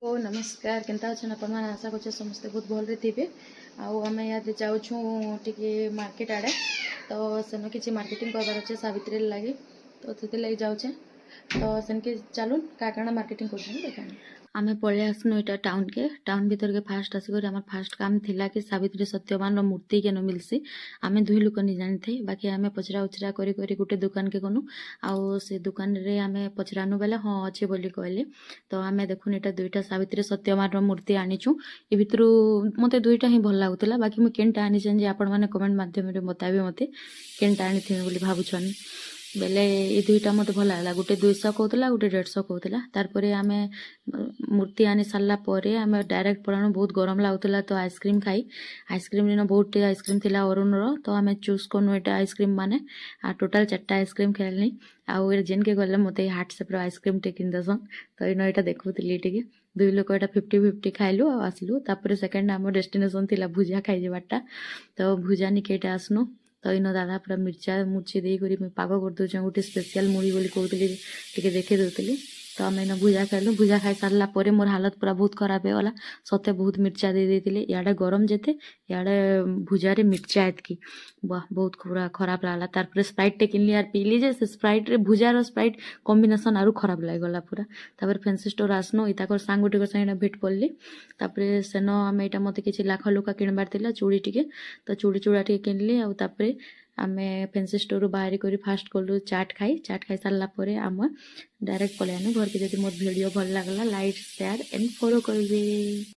ओ नमस्कार केनता अच्छे आपण मैंने आशा कर समस्ते बहुत भल थे आम इधर जाऊँ टे मार्केट आड़े तो सेन किसी मार्केटिंग करवार अच्छे सावित्री लगे तो से लगे जाऊे तो सेन के चलून क्या क्या मार्केटिंग कर आमे पलि आसनु इटा टाउन भीतर के फास्ट आसिक आम फास्ट काम थिला कि सावित्री सत्यवान मूर्ति केन मिलसी आमे दुई लोक नहीं जानी थे बाकी आमे पचरा उचरा करी करी गोटे दुकान के गनु आउ से दुकान रे आमे पचरानु बेले हाँ अच्छे बोली कहले तो आमे देखुन इटा दुईटा सावित्री सत्यवान मूर्ति आनीचु ए भितर मते दुईटा ही भल लागुतला बाकी मु केनटा आनी जे आपण माने कमेंट माध्यम रे बताबे मते केनटा आनी थे बोली भाबुछन बेले ये दुईटा मत भल लगा गोटे 200 कहला गोटे 150 कहला तार आम मूर्ति आनी सारा पर आम डायरेक्ट पड़ाणु बहुत गरम लगुला तो आइसक्रीम खाई आइसक्रीम दिन बहुत आइसक्रीम थी अरुण तो आम चूज करूँ ये आइसक्रीम माने टोटाल 4टा आइसक्रीम खेलनी आउ जेन के गले मत हार्ट सेप्र आइसक्रीम टे किन देसन तो इन यहाँ देखुली टे दुई लोक यहाँ 50-50 खाइलु आसलु तापर सेकेंड आम डेस्टिनेशन थी भुजा खाई बाटा तो भुजा निकेटा आसनु तो इन दादा पूरा मिर्चा मुर्ची देकर पाग कर दूचे गोटे स्पेशल मुड़ी बोली कहते टे देखे दूसरी तो आम इन भुजा खाइलु भुजा खाई सारा पर मोर हालत पूरा बहुत खराब होगा सते बहुत मिर्चा दे देते इे गरम जेते इे भुजारे मिर्चा एतकी वाह बहुत पूरा खराब लगला तार स्प्राइट टे किनली यार पीली जे स्प्राइट रे भुजार स्प्राइट कॉम्बिनेशन आरु खराब लगला पूरा तापर फैंसी स्टोर आसनु इताकर सांग गोटे संगे भेट पड़ली तापर सेन आम यहाँ मत कि लाख लुका किणबार था चूड़ी टे तो चूड़ी चूड़ा टे किनली आउ आमे फैंसी स्टोर बाहर कर फास्ट कलु चाट खाई सारापर आम डायरेक्ट पलैनु घर के जब मोर वीडियो भल लगला लाइक शेयर एंड फॉलो करेंगे।